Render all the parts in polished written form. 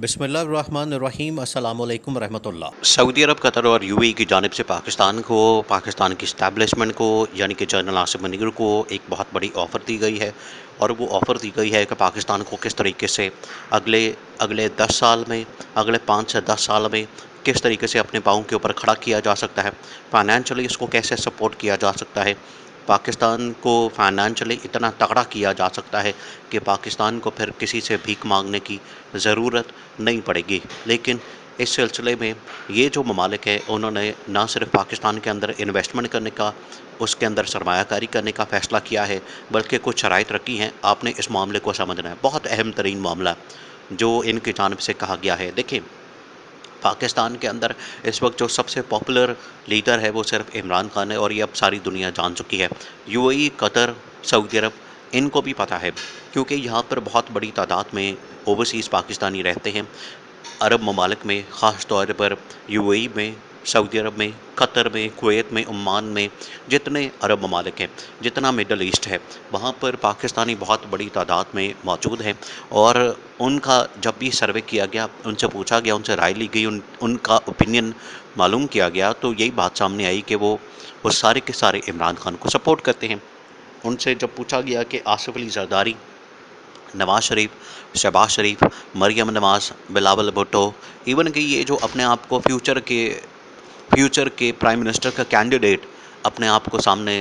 बिस्मिल्लाहिर्रहमानिर्रहीम अस्सलामुअलैकुम रहमतुल्लाह। सऊदी अरब, कतर और यूएई की जानिब से पाकिस्तान की इस्टेब्लिशमेंट को यानी कि जनरल आसिफ मुनीर को एक बहुत बड़ी ऑफ़र दी गई है। और वो ऑफ़र दी गई है कि पाकिस्तान को किस तरीके से अगले अगले 10 साल में, अगले 5 से 10 साल में किस तरीके से अपने पाँव के ऊपर खड़ा किया जा सकता है, फाइनेंशियली इसको कैसे सपोर्ट किया जा सकता है, पाकिस्तान को फाइनेंशियली इतना तगड़ा किया जा सकता है कि पाकिस्तान को फिर किसी से भीख मांगने की ज़रूरत नहीं पड़ेगी। लेकिन इस सिलसिले में ये जो ममालिक है उन्होंने ना सिर्फ पाकिस्तान के अंदर इन्वेस्टमेंट करने का, उसके अंदर सरमायाकारी करने का फ़ैसला किया है, बल्कि कुछ शराइत रखी हैं। आपने इस मामले को समझना है, बहुत अहम तरीन मामला जो इनकी जानिब से कहा गया है। देखिए, पाकिस्तान के अंदर इस वक्त जो सबसे पॉपुलर लीडर है वो सिर्फ इमरान खान है, और ये अब सारी दुनिया जान चुकी है। यूएई, कतर, सऊदी अरब, इनको भी पता है, क्योंकि यहाँ पर बहुत बड़ी तादाद में ओवरसीज़ पाकिस्तानी रहते हैं। अरब ममालिक में, ख़ास तौर पर यूएई में, सऊदी अरब में, कतर में, कुवैत में, ओमान में, जितने अरब ममालिक हैं, जितना मिडल ईस्ट है, वहाँ पर पाकिस्तानी बहुत बड़ी तादाद में मौजूद हैं। और उनका जब भी सर्वे किया गया, उनसे पूछा गया, उनसे राय ली गई, उनका ओपिनियन मालूम किया गया, तो यही बात सामने आई कि वो सारे के सारे इमरान खान को सपोर्ट करते हैं। उनसे जब पूछा गया कि आसिफ अली जरदारी, नवाज़ शरीफ, शहबाज शरीफ, मरियम नवाज़, बिलावल भुट्टो, इवन कि ये जो अपने आप को फ्यूचर के प्राइम मिनिस्टर का कैंडिडेट अपने आप को सामने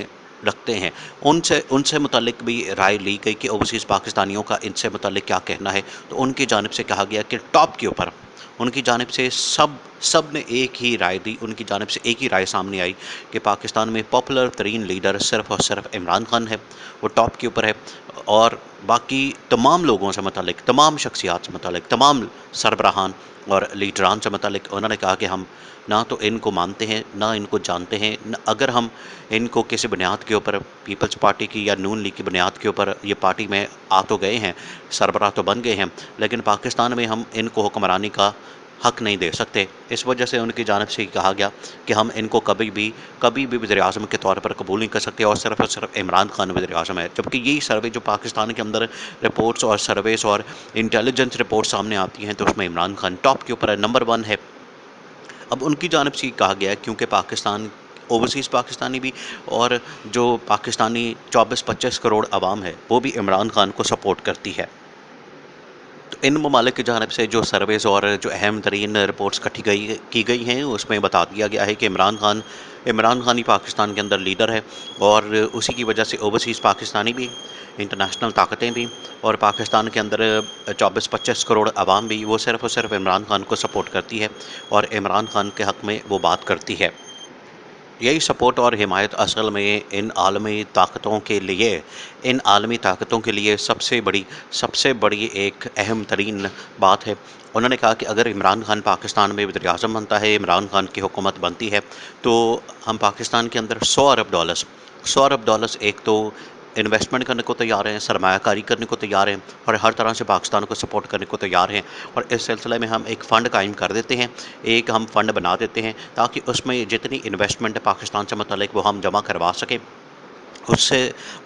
रखते हैं, उनसे उनसे मुतालिक भी राय ली गई कि ओवरसीज़ पाकिस्तानियों का इनसे मुतालिक क्या कहना है। तो उनकी जानिब से कहा गया कि टॉप के ऊपर उनकी जानिब से सब ने एक ही राय दी, उनकी जानिब से एक ही राय सामने आई कि पाकिस्तान में पॉपुलर तरीन लीडर सिर्फ़ और सिर्फ इमरान खान है, वो टॉप के ऊपर है। और बाकी तमाम लोगों से मुतालिक, तमाम शख्सियात से मुतालिक, तमाम सरबराहान और लीडरान से मुतालिक उन्होंने कहा कि हम ना तो इनको मानते हैं, ना इनको जानते हैं। न अगर हम इनको किसी बुनियाद के ऊपर, पीपल्स पार्टी की या नून लीग की बुनियाद के ऊपर ये पार्टी में आ तो गए हैं, सरबराह तो बन गए हैं, लेकिन पाकिस्तान में हम इनको हुक्मरानी का हक़ नहीं दे सकते। इस वजह से उनकी जानिब से कहा गया कि हम इनको कभी भी वज़ीर-ए-आज़म के तौर पर कबूल नहीं कर सकते, और सिर्फ़ इमरान खान वज़ीर-ए-आज़म है। जबकि यही सर्वे जो पाकिस्तान के अंदर रिपोर्ट्स और सर्वेस और इंटेलिजेंस रिपोर्ट सामने आती हैं, तो उसमें इमरान खान टॉप के ऊपर है, नंबर 1 है। अब उनकी जानिब से ये कहा गया है, क्योंकि पाकिस्तान, ओवरसीज़ पाकिस्तानी भी, और जो पाकिस्तानी 24-25 करोड़ आवाम है, वो भी इमरान खान को सपोर्ट करती है। तो इन ममालिक की जानिब से जो सर्वेस और जो अहम तरीन रिपोर्ट्स की गई हैं, उसमें बता दिया गया है कि इमरान खान ही पाकिस्तान के अंदर लीडर है। और उसी की वजह से ओवरसीज़ पाकिस्तानी भी, इंटरनेशनल ताकतें भी, और पाकिस्तान के अंदर 24-25 करोड़ आवाम भी, वो सिर्फ़ और सिर्फ इमरान खान को सपोर्ट करती है, और इमरान खान के हक़ में वो बात करती है। यही सपोर्ट और हिमायत असल में इन आलमी ताकतों के लिए सबसे बड़ी एक अहम तरीन बात है। उन्होंने कहा कि अगर इमरान खान पाकिस्तान में वज़ीर-ए-आज़म बनता है, इमरान खान की हुकूमत बनती है, तो हम पाकिस्तान के अंदर $100 अरब एक तो इन्वेस्टमेंट करने को तैयार हैं, सरमायाकारी करने को तैयार हैं, और हर तरह से पाकिस्तान को सपोर्ट करने को तैयार हैं। और इस सिलसिले में हम एक फ़ंड कायम कर देते हैं, एक हम फ़ंड बना देते हैं, ताकि उसमें जितनी इन्वेस्टमेंट है पाकिस्तान से मुतालिक वो हम जमा करवा सकें। उससे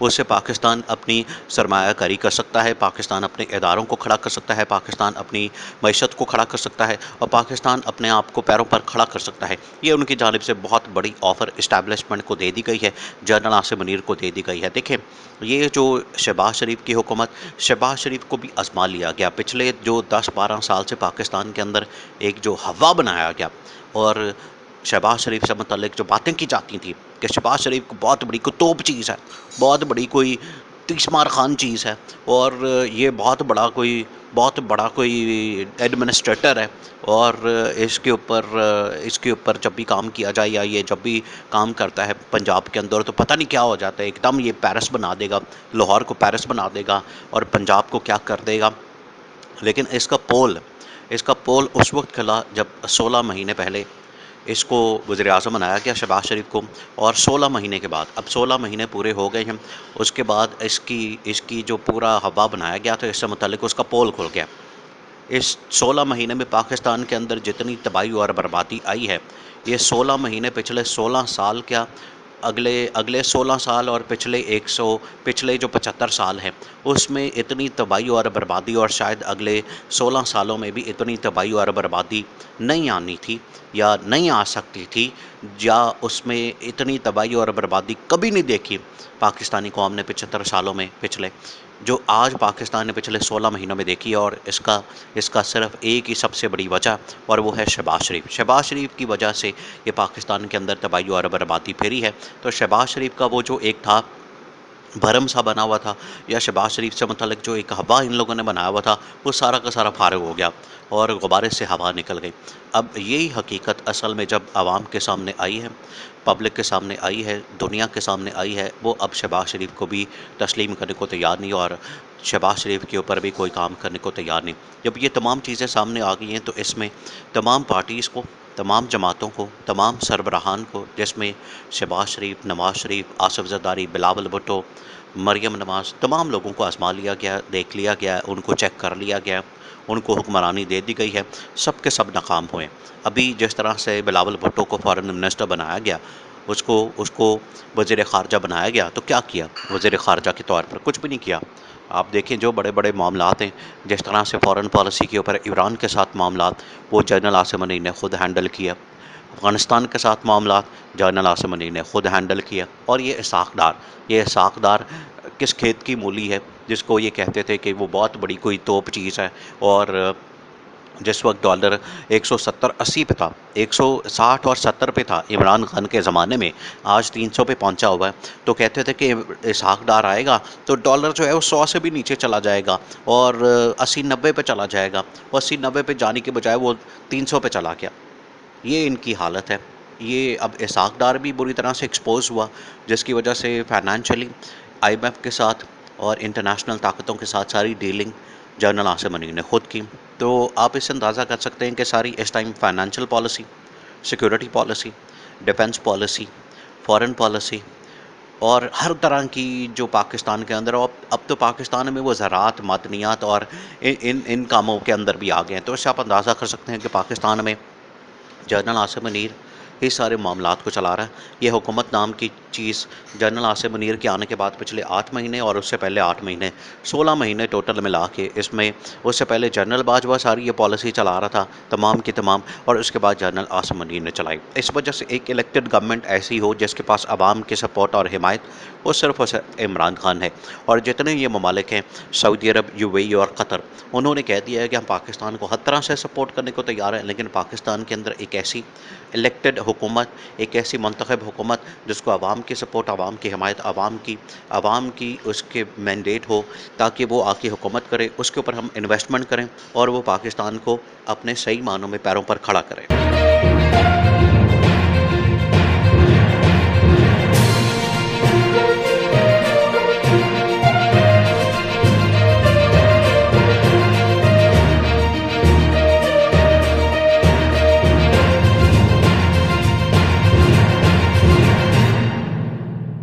उससे पाकिस्तान अपनी सरमायाकारी कर सकता है, पाकिस्तान अपने इदारों को खड़ा कर सकता है, पाकिस्तान अपनी मईशत को खड़ा कर सकता है, और पाकिस्तान अपने आप को पैरों पर खड़ा कर सकता है। ये उनकी जानिब से बहुत बड़ी ऑफ़र इस्टेब्लिशमेंट को दे दी गई है, जनरल आसिफ मुनीर को दे दी गई है। देखें, ये जो शहबाज शरीफ की हुकूमत, शहबाज शरीफ को भी आज़मा लिया गया। पिछले जो 10-12 साल से पाकिस्तान के अंदर एक जो हवा बनाया गया, और शहबाज शरीफ से मुतल्लिक जो बातें की जाती थी कि शहबाज शरीफ को बहुत बड़ी कोई तोप चीज़ है, बहुत बड़ी कोई तीसमार खान चीज़ है, और ये बहुत बड़ा कोई एडमिनिस्ट्रेटर है, और इसके ऊपर जब भी काम किया जाए, या ये जब भी काम करता है पंजाब के अंदर, तो पता नहीं क्या हो जाता है, एकदम ये पेरिस बना देगा, लाहौर को पेरिस बना देगा, और पंजाब को क्या कर देगा। लेकिन इसका पोल उस वक्त खिला जब 16 महीने पहले इसको वज़ीर-ए-आज़म बनाया गया, शहबाज शरीफ को। और 16 महीने के बाद, अब 16 महीने पूरे हो गए हैं, उसके बाद इसकी जो पूरा हवा बनाया गया था, इससे मुतल्लिक उसका पोल खुल गया। इस 16 महीने में पाकिस्तान के अंदर जितनी तबाही और बर्बादी आई है, ये 16 महीने, पिछले 16 साल क्या, अगले अगले 16 साल और पिछले जो 75 साल हैं उसमें इतनी तबाही और बर्बादी, और शायद अगले 16 सालों में भी इतनी तबाही और बर्बादी नहीं आनी थी या नहीं आ सकती थी, या उसमें इतनी तबाही और बर्बादी कभी नहीं देखी पाकिस्तानी कौम ने 75 सालों में पिछले, जो आज पाकिस्तान ने पिछले 16 महीनों में देखी है। और इसका सिर्फ एक ही सबसे बड़ी वजह, और वो है शहबाज शरीफ। शहबाज शरीफ की वजह से ये पाकिस्तान के अंदर तबाही और बर्बादी फेरी है। तो शहबाज शरीफ का वो जो एक था भरम सा बना हुआ था, या शहबाज शरीफ से मतलब जो एक हवा इन लोगों ने बनाया हुआ था, वो सारा का सारा फारग हो गया और गुब्बारे से हवा निकल गई। अब यही हकीकत असल में जब आवाम के सामने आई है, पब्लिक के सामने आई है, दुनिया के सामने आई है, वो अब शहबाज शरीफ को भी तस्लीम करने को तैयार नहीं, और शहबाज शरीफ के ऊपर भी कोई काम करने को तैयार नहीं। जब ये तमाम चीज़ें सामने आ गई हैं तो इसमें तमाम पार्टीज़ को, तमाम जमातों को, तमाम सरबराहान को, जिसमें शहबाज शरीफ, नवाज शरीफ, आसिफ जरदारी, बिलावल भुट्टो, मरियम नवाज़, तमाम लोगों को आजमा लिया गया, देख लिया गया, उनको चेक कर लिया गया, उनको हुक्मरानी दे दी गई है, सब के सब नाकाम हुए। अभी जिस तरह से बिलावल भुट्टो को फॉरेन मिनिस्टर बनाया गया, उसको उसको वज़ीर ख़ारजा बनाया गया, तो क्या किया वज़ीर ख़ारजा के तौर पर? कुछ भी नहीं किया। आप देखें जो बड़े बड़े मामलात हैं, जिस तरह से फ़ॉरेन पॉलिसी के ऊपर ईरान के साथ मामलात, वो जनरल आसिम मनी ने ख़ुद हैंडल किया। अफ़गानिस्तान के साथ मामलात जनरल आसिम मनी ने ख़ुद हैंडल किया। और ये इसहाक़ डार किस खेत की मूली है, जिसको ये कहते थे कि वो बहुत बड़ी कोई तोप चीज़ है, और जिस वक्त डॉलर 170-80 पे था, 160 और 70 पे था इमरान खान के ज़माने में, आज 300 पे पहुंचा हुआ है। तो कहते थे कि इसहाक़ डार आएगा तो डॉलर जो है वो 100 से भी नीचे चला जाएगा और 80-90 पे चला जाएगा, और 80-90 पे जाने के बजाय वो 300 पे चला गया। ये इनकी हालत है। ये अब इसहाक़ डार भी बुरी तरह से एक्सपोज़ हुआ, जिसकी वजह से फाइनेंशियली IMF के साथ और इंटरनेशनल ताकतों के साथ सारी डीलिंग जनरल आसिम मनी ने खुद की। तो आप इससे अंदाज़ा कर सकते हैं कि सारी इस time financial policy, security policy, defence policy, foreign policy और हर तरह की जो पाकिस्तान के अंदर, अब तो पाकिस्तान में वो ज़राअत, मदनियात और इन कामों के अंदर भी आ गए हैं। तो इससे आप अंदाज़ा कर सकते हैं कि पाकिस्तान में जनरल आसिम मुनीर ही सारे मामलात को चला रहा है। ये हुकूमत नाम की चीज़ जनरल आसिम मुनीर के आने के बाद पिछले 8 महीने और उससे पहले 8 महीने, 16 महीने टोटल मिला के, इसमें उससे पहले जनरल बाजवा सारी ये पॉलिसी चला रहा था तमाम की तमाम, और उसके बाद जनरल आसिम मुनीर ने चलाई। इस वजह से एक इलेक्टेड गवर्नमेंट ऐसी हो जिसके पास आवाम की सपोर्ट और हिमायत, वो सिर्फ और सिर्फ इमरान खान है। और जितने ये ममालिक हैं, सऊदी अरब, UAE और कतर, उन्होंने कह दिया है कि हम पाकिस्तान को हर तरह से सपोर्ट करने को तैयार हैं, लेकिन पाकिस्तान के अंदर एक ऐसी इलेक्टेड हुकूमत, एक ऐसी मुंतखब हुकूमत जिसको आवाम की सपोर्ट, आवाम की हिमायत, आवाम की उसके मैंडेट हो, ताकि वो आके हुकूमत करे, उसके ऊपर हम इन्वेस्टमेंट करें और वो पाकिस्तान को अपने सही मानों में पैरों पर खड़ा करें।